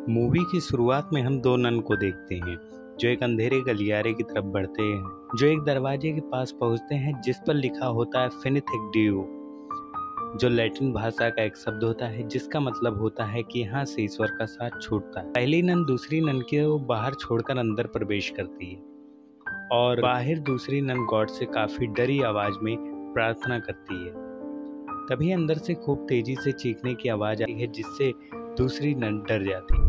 Movie की शुरुआत में हम दो नन को देखते हैं जो एक अंधेरे गलियारे की तरफ बढ़ते हैं, जो एक दरवाजे के पास पहुंचते हैं जिस पर लिखा होता है फिनिथिक डियो, जो लैटिन भाषा का एक शब्द होता है जिसका मतलब होता है कि यहाँ से ईश्वर का साथ छूटता है। पहली नन दूसरी नन को बाहर छोड़कर अंदर प्रवेश करती है और बाहर दूसरी नन गॉड से काफी डरी आवाज में प्रार्थना करती है। तभी अंदर से खूब तेजी से चीखने की आवाज आई है जिससे दूसरी नन डर जाती है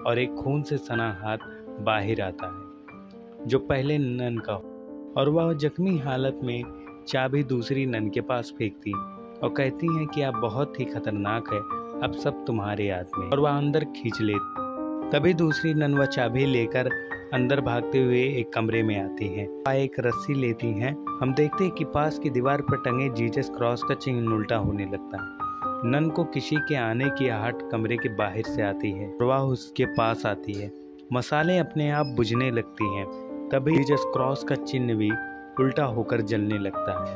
और एक खून से सना हाथ बाहर आता है जो पहले नन का हो और वह जख्मी हालत में चाबी दूसरी नन के पास फेंकती और कहती हैं कि आप बहुत ही खतरनाक है, अब सब तुम्हारे हाथ में, और वह अंदर खींच लेती। तभी दूसरी नन वह चाबी लेकर अंदर भागते हुए एक कमरे में आती हैं। वह एक रस्सी लेती हैं। हम देखते हैं कि पास की दीवार पर टंगे जीसस क्रॉस का चिन्ह उल्टा होने लगता है। नन को किसी के आने की आहट कमरे के बाहर से आती है और वह उसके पास आती है। मसाले अपने आप बुझने लगती हैं। तभी जीसस क्रॉस का चिन्ह भी उल्टा होकर जलने लगता है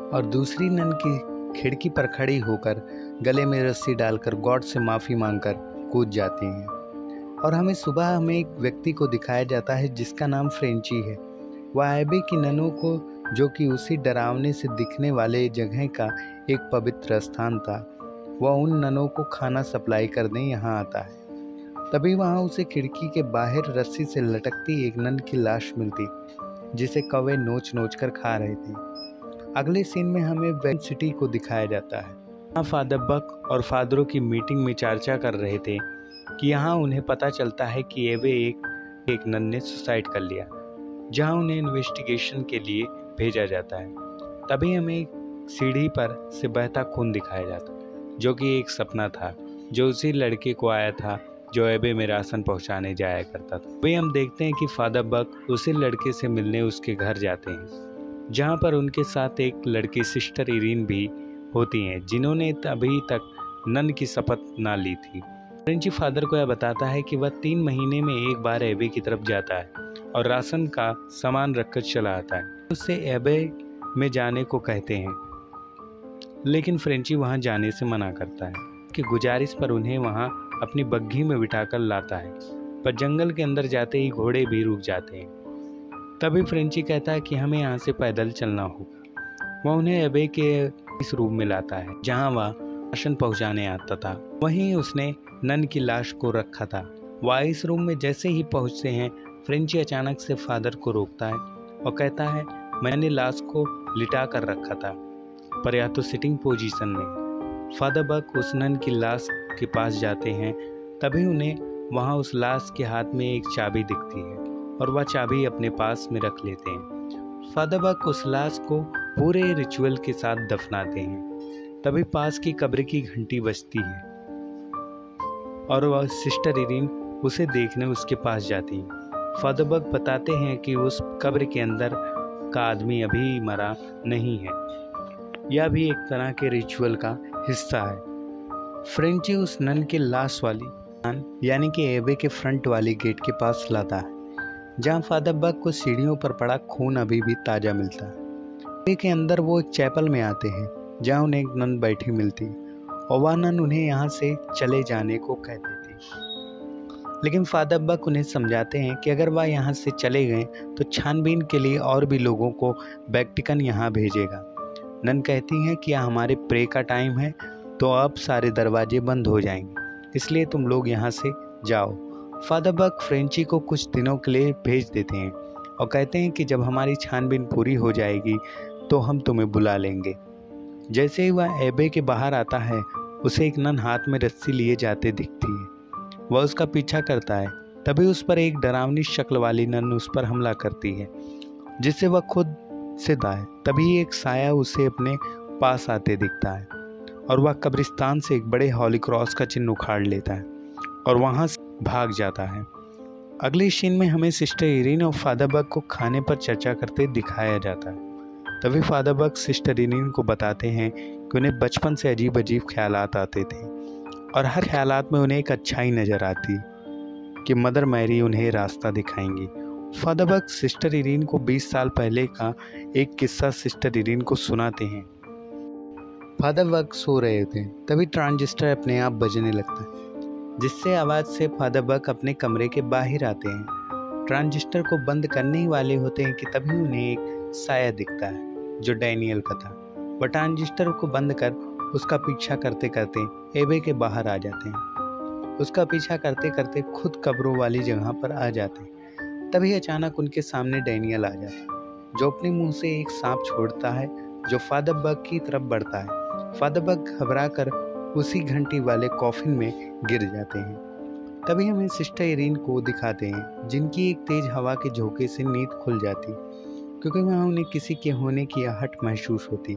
और दूसरी नन की खिड़की पर खड़ी होकर गले में रस्सी डालकर गॉड से माफ़ी मांगकर कूद जाती हैं। और सुबह एक व्यक्ति को दिखाया जाता है जिसका नाम फ्रेंची है। वह एबे की ननों को, जो कि उसी डरावने से दिखने वाले जगह का एक पवित्र स्थान था, वह उन ननों को खाना सप्लाई करने यहाँ आता है। तभी वहाँ उसे खिड़की के बाहर रस्सी से लटकती एक नन की लाश मिलती जिसे कौवे नोच नोच कर खा रहे थे। अगले सीन में हमें वेन सिटी को दिखाया जाता है। यहाँ फादर बक और फादरों की मीटिंग में चर्चा कर रहे थे कि यहाँ उन्हें पता चलता है कि एबे एक नन ने सुसाइड कर लिया, जहाँ उन्हें इन्वेस्टिगेशन के लिए भेजा जाता है। तभी हमें एक सीढ़ी पर से बहता खून दिखाया जाता है जो कि एक सपना था जो उसी लड़के को आया था जो एबे में राशन पहुंचाने जाया करता था। वही हम देखते हैं कि फादर बक उसी लड़के से मिलने उसके घर जाते हैं, जहां पर उनके साथ एक लड़की सिस्टर इरीन भी होती हैं जिन्होंने अभी तक नन की शपथ ना ली थी। फ्रेंची फादर को यह बताता है कि वह 3 महीने में एक बार एबे की तरफ जाता है और राशन का सामान रखकर चला आता है। उससे एबे में जाने को कहते हैं, लेकिन फ्रेंची वहां जाने से मना करता है कि गुजारिश पर उन्हें वहां अपनी बग्घी में बिठाकर लाता है, पर जंगल के अंदर जाते ही घोड़े भी रुक जाते हैं। तभी फ्रेंची कहता है कि हमें यहाँ से पैदल चलना होगा। वह उन्हें एबे के इस रूम में लाता है जहाँ वह राशन पहुँचाने आता था। वहीं उसने नन की लाश को रखा था। वह इस रूम में जैसे ही पहुँचते हैं, फ्रेंची अचानक से फादर को रोकता है और कहता है, मैंने लाश को लिटा कर रखा था, पर या तो सिटिंग पोजीशन में। फादर बक उस नन की लाश के पास जाते हैं। तभी उन्हें वहां उस लाश के हाथ में एक चाबी दिखती है और वह चाबी अपने पास में रख लेते हैं। फादर बक उस लाश को पूरे रिचुअल के साथ दफनाते हैं। तभी पास की कब्र की घंटी बजती है और वह सिस्टर इरीन उसे देखने उसके पास जाती है। फादर बक बताते हैं कि उस कब्र के अंदर का आदमी अभी मरा नहीं है। यह भी एक तरह के रिचुअल का हिस्सा है। फ्रेंची उस नन के लाश वाली यानी कि एबे के फ्रंट वाली गेट के पास लाता है, जहां फादर बक को सीढ़ियों पर पड़ा खून अभी भी ताज़ा मिलता है। एबे के अंदर वो एक चैपल में आते हैं जहां उन्हें एक नन बैठी मिलती और वह नन उन्हें यहाँ से चले जाने को कहती थी, लेकिन फादर बक उन्हें समझाते हैं कि अगर वह यहाँ से चले गए तो छानबीन के लिए और भी लोगों को वेटिकन यहाँ भेजेगा। नन कहती हैं कि हमारे प्रे का टाइम है तो अब सारे दरवाजे बंद हो जाएंगे, इसलिए तुम लोग यहाँ से जाओ। फादर बक फ्रेंची को कुछ दिनों के लिए भेज देते हैं और कहते हैं कि जब हमारी छानबीन पूरी हो जाएगी तो हम तुम्हें बुला लेंगे। जैसे ही वह एबे के बाहर आता है, उसे एक नन हाथ में रस्सी लिए जाते दिखती है। वह उसका पीछा करता है। तभी उस पर एक डरावनी शक्ल वाली नन उस पर हमला करती है जिससे वह खुद से दाए। तभी एक साया उसे अपने पास आते दिखता है और वह कब्रिस्तान से एक बड़े हॉली क्रॉस का चिन्ह उखाड़ लेता है और वहां से भाग जाता है। अगले सीन में हमें सिस्टर इरीन और फादर बक को खाने पर चर्चा करते दिखाया जाता है। तभी फादर बक सिस्टर इरीन को बताते हैं कि उन्हें बचपन से अजीब अजीब ख्यालात आते थे और हर ख्यालात में उन्हें एक अच्छाई नज़र आती कि मदर मैरी उन्हें रास्ता दिखाएंगी। फादर बक सिस्टर इरीन को 20 साल पहले का एक किस्सा सिस्टर इरीन को सुनाते हैं फादर बग सो रहे होते हैं, तभी ट्रांजिस्टर अपने आप बजने लगता है, जिससे आवाज़ से फादर बग अपने कमरे के बाहर आते हैं। ट्रांजिस्टर को बंद करने ही वाले होते हैं कि तभी उन्हें एक साया दिखता है जो डैनियल का था। वह ट्रांजिस्टर को बंद कर उसका पीछा करते करते एबे के बाहर आ जाते हैं। उसका पीछा करते करते खुद कब्रों वाली जगह पर आ जाते हैं। तभी अचानक उनके सामने डैनियल आ जाता है, जो अपने मुंह से एक सांप छोड़ता है जो फादर बग की तरफ बढ़ता है। फादर बग घबरा कर उसी घंटी वाले कॉफिन में गिर जाते हैं। तभी हमें सिस्टर इरीन को दिखाते हैं, जिनकी एक तेज हवा के झोंके से नींद खुल जाती, क्योंकि वहाँ उन्हें किसी के होने की आहट महसूस होती।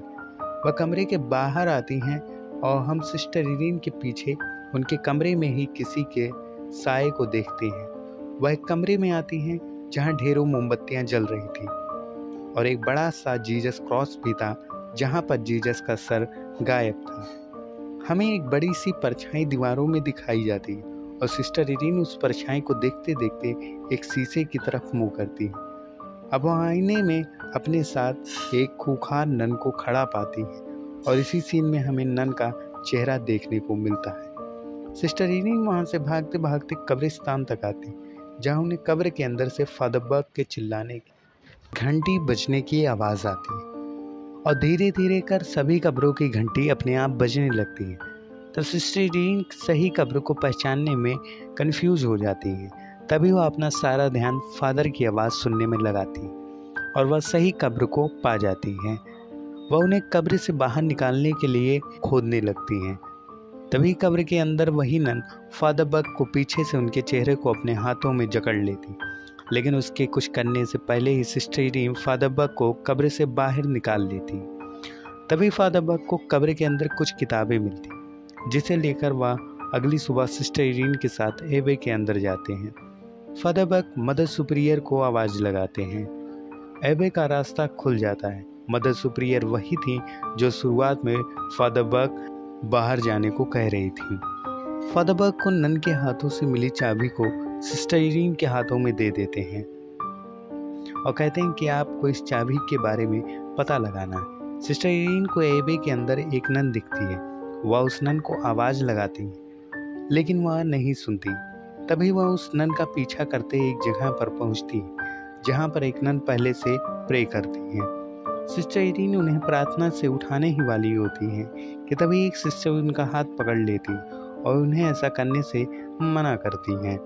वह कमरे के बाहर आती हैं और हम सिस्टर इरीन के पीछे उनके कमरे में ही किसी के साए को देखते हैं। वह एक कमरे में आती हैं जहाँ ढेरों मोमबत्तियाँ जल रही थी और एक बड़ा सा जीसस क्रॉस भी था, जहाँ पर जीसस का सर गायब था। हमें एक बड़ी सी परछाई दीवारों में दिखाई जाती है और सिस्टर इरीन उस परछाई को देखते देखते एक शीशे की तरफ मुंह करती है। अब वह आईने में अपने साथ एक खूंखार नन को खड़ा पाती है और इसी सीन में हमें नन का चेहरा देखने को मिलता है। सिस्टर इरीन वहाँ से भागते भागते कब्रिस्तान तक आती, जहाँ उन्हें कब्र के अंदर से फादर बग के चिल्लाने की, घंटी बजने की आवाज़ आती है और धीरे धीरे कर सभी कब्रों की घंटी अपने आप बजने लगती है। तब सिस्टर इरीन सही कब्र को पहचानने में कंफ्यूज हो जाती है। तभी वह अपना सारा ध्यान फादर की आवाज़ सुनने में लगाती और वह सही कब्र को पा जाती हैं। वह उन्हें कब्र से बाहर निकालने के लिए खोदने लगती हैं। तभी कब्र के अंदर वही नन फादर बग को पीछे से उनके चेहरे को अपने हाथों में जकड़ लेती, लेकिन उसके कुछ करने से पहले ही सिस्टर इरीन फादर बग को कब्र से बाहर निकाल लेती। तभी फादर बग को कब्र के अंदर कुछ किताबें मिलती, जिसे लेकर वह अगली सुबह सिस्टर इरीन के साथ एबे के अंदर जाते हैं। फादर बग मदर सुपीरियर को आवाज़ लगाते हैं। एबे का रास्ता खुल जाता है। मदर सुपीरियर वही थी जो शुरुआत में फादर बग बाहर जाने को कह रही थी। फादर बग को नन के हाथों से मिली चाबी को सिस्टर इरीन के हाथों में दे देते हैं और कहते हैं कि आपको इस चाबी के बारे में पता लगाना है। सिस्टर इरीन को एबे के अंदर एक नन दिखती है। वह उस नन को आवाज़ लगाती है, लेकिन वह नहीं सुनती। तभी वह उस नन का पीछा करते एक जगह पर पहुंचती है, जहां पर एक नन पहले से प्रे करती है। सिस्टर इरीन उन्हें प्रार्थना से उठाने ही वाली होती हैं कि तभी एक सिस्टर उनका हाथ पकड़ लेती और उन्हें ऐसा करने से मना करती हैं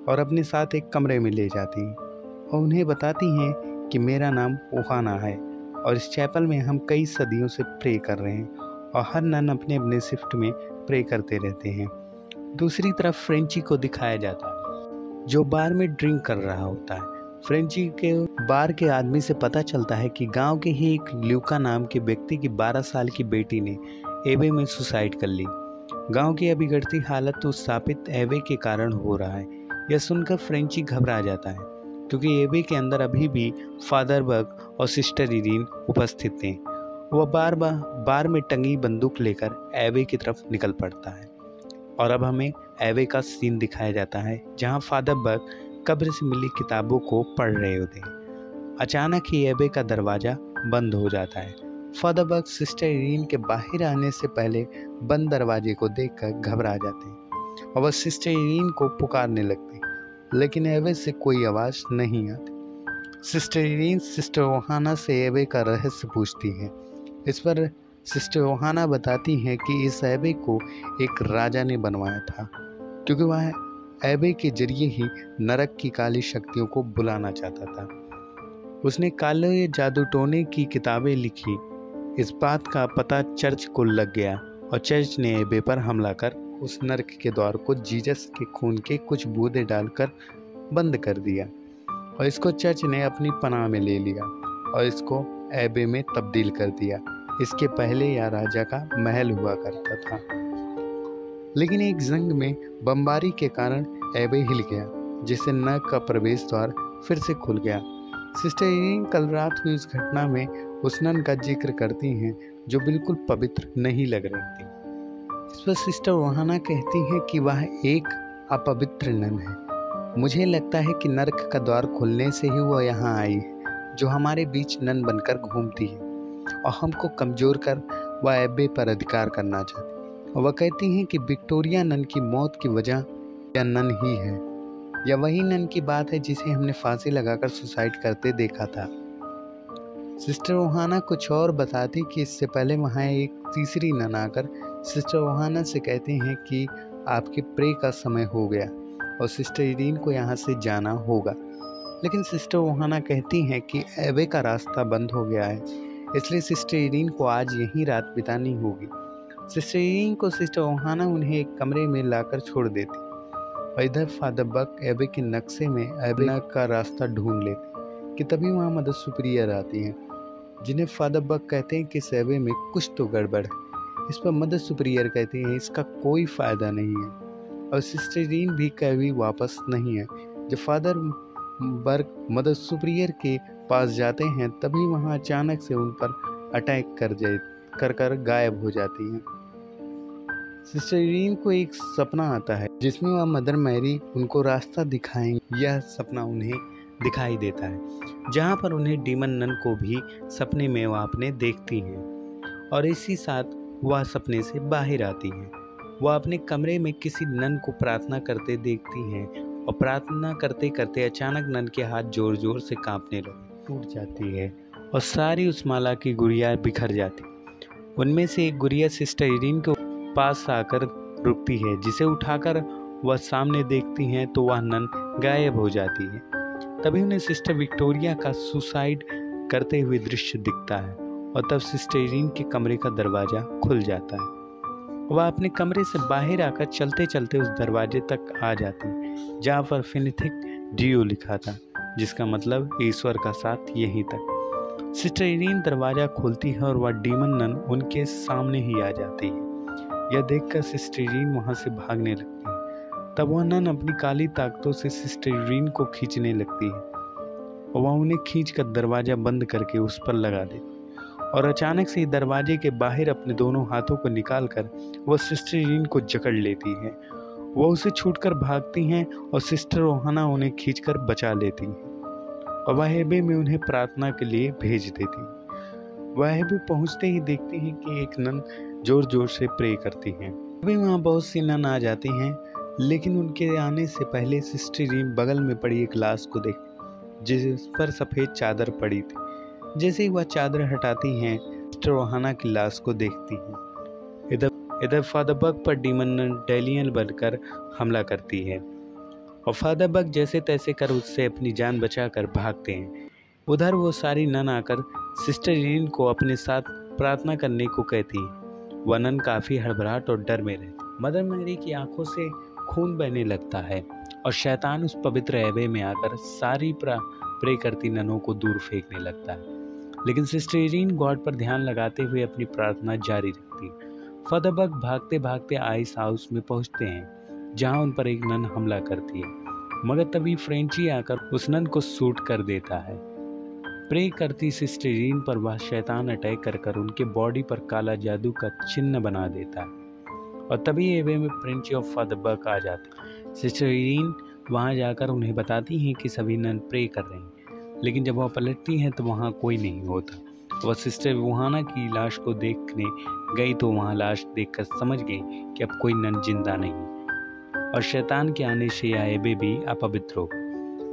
और अपने साथ एक कमरे में ले जाती हैं और उन्हें बताती हैं कि मेरा नाम ओहाना है और इस चैपल में हम कई सदियों से प्रे कर रहे हैं और हर नन अपने अपने शिफ्ट में प्रे करते रहते हैं। दूसरी तरफ फ्रेंची को दिखाया जाता है, जो बार में ड्रिंक कर रहा होता है। फ्रेंची के बार के आदमी से पता चलता है कि गांव के ही एक ल्यूका नाम के व्यक्ति की 12 साल की बेटी ने एबे में सुसाइड कर ली। गांव की अभी बिगड़ती हालत तो स्थापित एबे के कारण हो रहा है। यह सुनकर फ्रेंची घबरा जाता है, क्योंकि एबे के अंदर अभी भी फादर बग और सिस्टर इरीन उपस्थित थे। वह बार में टंगी बंदूक लेकर एबे की तरफ निकल पड़ता है और अब हमें एबे का सीन दिखाया जाता है, जहां फादर बग कब्र से मिली किताबों को पढ़ रहे होते हैं। अचानक ही एबे का दरवाज़ा बंद हो जाता है। फादर बग सिस्टर इरीन के बाहर आने से पहले बंद दरवाजे को देखकर घबरा जाते हैं और वह सिस्टर इरीन को पुकारने लगते, लेकिन एबे से कोई आवाज़ नहीं आती। सिस्टर इरीन सिस्टर ओहाना से एबे का रहस्य पूछती है। इस पर सिस्टर ओहाना बताती हैं कि इस एबे को एक राजा ने बनवाया था, क्योंकि वह एबे के जरिए ही नरक की काली शक्तियों को बुलाना चाहता था। उसने काले जादू टोने की किताबें लिखी। इस बात का पता चर्च को लग गया और चर्च ने एबे पर हमला कर उस नरक के द्वार को जीसस के खून के कुछ बूंदे डालकर बंद कर दिया और इसको चर्च ने अपनी पनाह में ले लिया और इसको एबे में तब्दील कर दिया। इसके पहले यह राजा का महल हुआ करता था, लेकिन एक जंग में बमबारी के कारण एबे हिल गया, जिससे नरक का प्रवेश द्वार फिर से खुल गया। सिस्टर इरीन कल रात हुई उस घटना में उस नन का जिक्र करती हैं जो बिल्कुल पवित्र नहीं लग रही थी। इस पर सिस्टर ओहाना कहती हैं कि वह एक अपवित्र नन है। मुझे लगता है कि नरक का द्वार खुलने से ही वह यहाँ आई है, जो हमारे बीच नन बनकर घूमती है और हमको कमजोर कर वह एबे पर अधिकार करना चाहती और वह कहती हैं कि विक्टोरिया नन की मौत की वजह यह नन ही है। यह वही नन की बात है जिसे हमने फांसी लगाकर सुसाइड करते देखा था। सिस्टर ओहाना कुछ और बताती कि इससे पहले वहाँ एक तीसरी नन आकर सिस्टर ओहाना से कहते हैं कि आपके प्रे का समय हो गया और सिस्टर इरीन को यहाँ से जाना होगा। लेकिन सिस्टर ओहाना कहती हैं कि एबे का रास्ता बंद हो गया है, इसलिए सिस्टर इरीन को आज यहीं रात बितानी होगी। सिस्टर इरीन को सिस्टर ओहाना उन्हें एक कमरे में लाकर छोड़ देती और इधर फादर बक एबे के नक्शे में एबे का रास्ता ढूंढ लेते कि तभी वहाँ मदर सुपीरियर आती हैं, जिन्हें फादर बक कहते हैं कि इस एबे में कुछ तो गड़बड़ है। इस पर मदर सुपीरियर कहती हैं इसका कोई फ़ायदा नहीं है और सिस्टर इरीन भी कभी वापस नहीं है। जब फादर बर्क मदर सुपीरियर के पास जाते हैं तभी वहाँ अचानक से उन पर अटैक कर गायब हो जाती हैं। सिस्टर इरीन को एक सपना आता है जिसमें वह मदर मैरी उनको रास्ता दिखाएंगे। यह सपना उन्हें दिखाई देता है जहाँ पर उन्हें डीमन नन को भी सपने में वह अपने देखती हैं और इसी साथ वह सपने से बाहर आती हैं। वह अपने कमरे में किसी नन को प्रार्थना करते देखती हैं और प्रार्थना करते करते अचानक नन के हाथ जोर जोर से कांपने लगे, टूट जाती है और सारी उस माला की गुड़िया बिखर जाती। उनमें से एक गुड़िया सिस्टर इरीन के पास आकर रुकती है, जिसे उठाकर वह सामने देखती हैं तो वह नन गायब हो जाती है। तभी उन्हें सिस्टर विक्टोरिया का सुसाइड करते हुए दृश्य दिखता है और तब सिस्टर इरीन के कमरे का दरवाज़ा खुल जाता है। वह अपने कमरे से बाहर आकर चलते चलते उस दरवाजे तक आ जाती है जहाँ पर फिनिथिक डियो लिखा था, जिसका मतलब ईश्वर का साथ यहीं तक। सिस्टर इरीन दरवाज़ा खोलती है और वह डीमन नन उनके सामने ही आ जाती है। यह देखकर सिस्टर इरीन वहाँ से भागने लगती है। तब वह नन अपनी काली ताकतों से सिस्टर इरीन को खींचने लगती है और वह उन्हें खींचकर दरवाज़ा बंद करके उस पर लगा देती और अचानक से दरवाजे के बाहर अपने दोनों हाथों को निकालकर वह सिस्टर इरीन को जकड़ लेती है। वह उसे छूटकर भागती हैं और सिस्टर ओहाना उन्हें खींचकर बचा लेती हैं और वह एबे में उन्हें प्रार्थना के लिए भेज देती हैं। वह एबे पहुंचते ही देखती हैं कि एक नन जोर जोर से प्रे करती हैं। अभी वहाँ बहुत सी नन आ जाती हैं, लेकिन उनके आने से पहले सिस्टर इरीन बगल में पड़ी एक लाश को देखती जिस पर सफ़ेद चादर पड़ी थी। जैसे ही वह चादर हटाती हैं सिस्टर ओहाना की लाश को देखती हैं। इधर फादर बक पर डीमन नन डेलियन बनकर हमला करती है और फादर बक जैसे तैसे कर उससे अपनी जान बचाकर भागते हैं। उधर वो सारी नन आकर सिस्टर इरीन को अपने साथ प्रार्थना करने को कहती हैं। वह नन काफ़ी हड़बड़ाहट और डर में रहती। मदर मैरी की आंखों से खून बहने लगता है और शैतान उस पवित्र एबे में आकर सारी प्रे करती ननों को दूर फेंकने लगता है। लेकिन सिस्टर इरीन गॉड पर ध्यान लगाते हुए अपनी प्रार्थना जारी रखती है। फादर बक भागते भागते आइस हाउस में पहुंचते हैं जहां उन पर एक नन हमला करती है, मगर तभी फ्रेंची आकर उस नन को शूट कर देता है। प्रे करती सिस्टर इरीन पर वह शैतान अटैक कर उनके बॉडी पर काला जादू का चिन्ह बना देता है और तभी एबे में फ्रेंची और फादर बक आ जाते। सिस्टर इरीन वहां जाकर उन्हें बताती हैं कि सभी नन प्रे कर रहे हैं, लेकिन जब वह पलटती हैं तो वहाँ कोई नहीं होता। वह सिस्टर ओहाना की लाश को देखने गई तो वहाँ लाश देखकर समझ गई कि अब कोई नन जिंदा नहीं और शैतान के आने से यह एबे भी अपवित्र हो।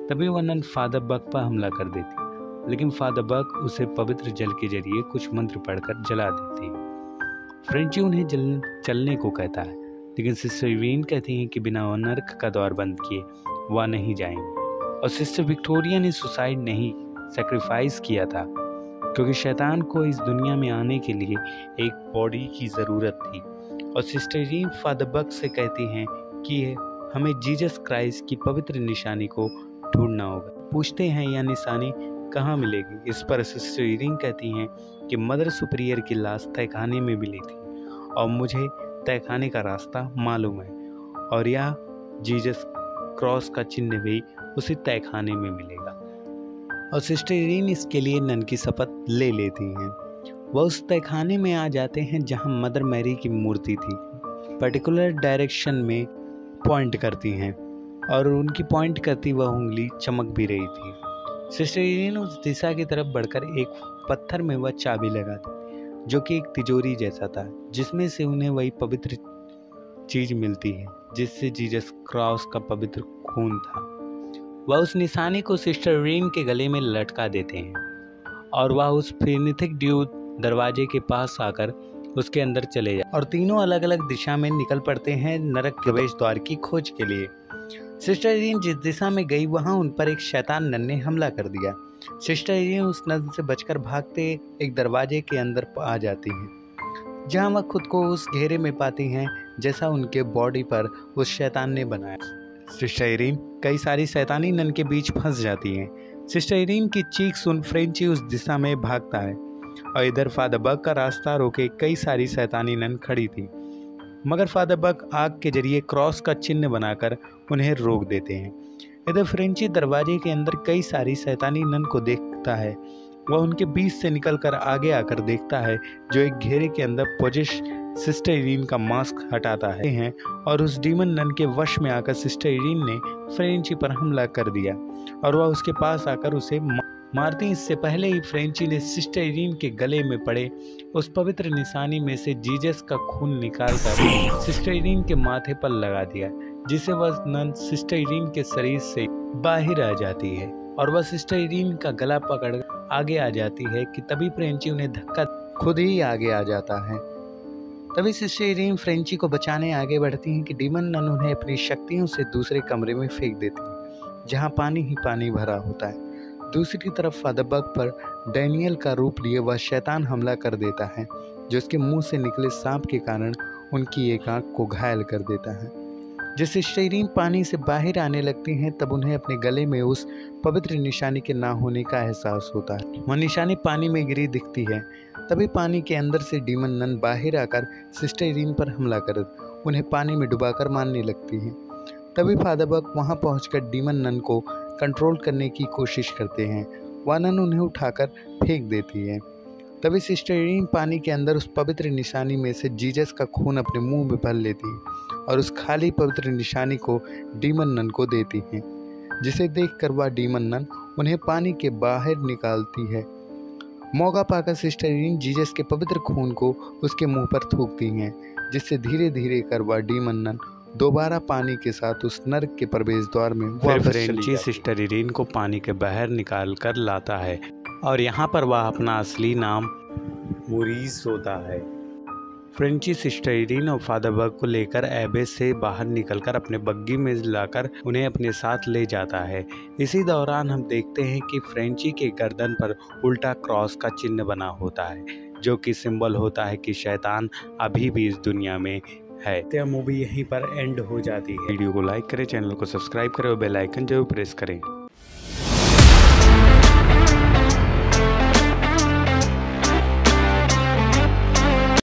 तभी वह नन फादर बक पर हमला कर देती, लेकिन फादर बक उसे पवित्र जल के जरिए कुछ मंत्र पढ़कर जला देती है। फ्रेंची उन्हें चलने को कहता है, लेकिन सिस्टर इरीन कहती हैं कि बिना नर्क का द्वार बंद किए वह नहीं जाएंगे और सिस्टर विक्टोरिया ने सुसाइड नहीं सैक्रिफाइस किया था क्योंकि शैतान को इस दुनिया में आने के लिए एक बॉडी की ज़रूरत थी। और सिस्टर इरीन फादर बक से कहती हैं कि हमें जीसस क्राइस्ट की पवित्र निशानी को ढूंढना होगा। पूछते हैं यह निशानी कहाँ मिलेगी। इस पर सिस्टर इरीन कहती हैं कि मदर सुपीरियर की लाश तहखाने में मिली थी और मुझे तहखाने का रास्ता मालूम है और यह जीसस क्रॉस का चिन्ह भी उसी तहखाने में मिलेगा। और सिस्टर इरीन इसके लिए नन की शपथ ले लेती हैं। वह उस तहखाने में आ जाते हैं जहां मदर मैरी की मूर्ति थी। पर्टिकुलर डायरेक्शन में पॉइंट करती हैं और उनकी पॉइंट करती वह उंगली चमक भी रही थी। सिस्टर इरीन उस दिशा की तरफ बढ़कर एक पत्थर में वह चाबी लगाती जो कि एक तिजोरी जैसा था, जिसमें से उन्हें वही पवित्र चीज मिलती है जिससे जीसस क्रॉस का पवित्र खून था। वह उस निशानी को सिस्टर रीन के गले में लटका देते हैं और वह उस फिनिथिक ड्यूड दरवाजे के पास आकर उसके अंदर चले जाते और तीनों अलग अलग दिशा में निकल पड़ते हैं नरक प्रवेश द्वार की खोज के लिए। सिस्टर रीन जिस दिशा में गई वहां उन पर एक शैतान नन ने हमला कर दिया। सिस्टर रीन उस नन से बचकर भागते एक दरवाजे के अंदर आ जाती हैं, जहां वह खुद को उस घेरे में पाती हैं जैसा उनके बॉडी पर उस शैतान ने बनाया। सिस्टर इरीन कई सारी शैतानी नन के बीच फंस जाती हैं। सिस्टर इरीन की चीख सुन फ्रेंची उस दिशा में भागता है और इधर फादर बक का रास्ता रोके कई सारी शैतानी नन खड़ी थी, मगर फादर बक आग के जरिए क्रॉस का चिन्ह बनाकर उन्हें रोक देते हैं। इधर फ्रेंची दरवाजे के अंदर कई सारी शैतानी नन को देखता है। वह उनके बीच से निकलकर आगे आकर देखता है जो एक घेरे के अंदर पोजेश सिस्टर इरीन का मास्क हटाता है और उस डीमन नन के वश में आकर सिस्टर इरीन ने फ्रेंची पर हमला कर दिया और वह उसके पास आकर उसे मारती। इससे पहले ही फ्रेंची ने सिस्टर इरीन के गले में पड़े उस पवित्र निशानी में से जीसस का खून निकालकर सिस्टर इरीन के माथे पर लगा दिया, जिसे वह नन सिस्टर इरीन के शरीर से बाहर आ जाती है और वह सिस्टर इरीन का गला पकड़ आगे आ जाती है कि तभी फ्रेंची उन्हें धक्का खुद ही आगे आ जाता है। तभी सिस्टर इरीन फ्रेंची को बचाने आगे बढ़ती हैं कि डीमन नन उन्हें अपनी शक्तियों से दूसरे कमरे में फेंक देती है जहां पानी ही पानी भरा होता है। दूसरी तरफ फादर बक पर डैनियल का रूप लिए वह शैतान हमला कर देता है जो उसके मुंह से निकले सांप के कारण उनकी एक आंख को घायल कर देता है। जब सिस्टर इरीन पानी से बाहर आने लगती हैं तब उन्हें अपने गले में उस पवित्र निशानी के ना होने का एहसास होता है। वह निशानी पानी में गिरी दिखती है। तभी पानी के अंदर से डीमन नन बाहर आकर सिस्टर इरीन पर हमला कर उन्हें पानी में डुबाकर मारने लगती है। तभी फादर बक वहां पहुंचकर डीमन नन को कंट्रोल करने की कोशिश करते हैं। वह नन उन्हें उठाकर फेंक देती है। तभी सिस्टर इरीन पानी के अंदर उस पवित्र निशानी में से जीसस का खून अपने मुंह में भर लेती है और उस खाली पवित्र निशानी को डीमन नन को देती है, जिसे देखकर वह डीमन नन उन्हें पानी के बाहर निकालती है। मौका पाकर सिस्टर इरीन जीसस के पवित्र खून को उसके मुंह पर थूकती हैं, जिससे धीरे धीरे कर वह डीमन नन दोबारा पानी के साथ उस नरक के प्रवेश द्वार में वापस फ्रेंची सिस्टर इरीन को पानी के बाहर निकाल कर लाता है और यहाँ पर वह अपना असली नाम मूरीस होता है। फ्रेंची सिस्टर इरीन और फादर बक को लेकर एबे से बाहर निकलकर अपने बग्गी में लाकर उन्हें अपने साथ ले जाता है। इसी दौरान हम देखते हैं कि फ्रेंची के गर्दन पर उल्टा क्रॉस का चिन्ह बना होता है, जो कि सिंबल होता है कि शैतान अभी भी इस दुनिया में है। तो मूवी यहीं पर एंड हो जाती है। वीडियो को लाइक करें, चैनल को सब्सक्राइब करें और बेल आइकन जरूर प्रेस करें।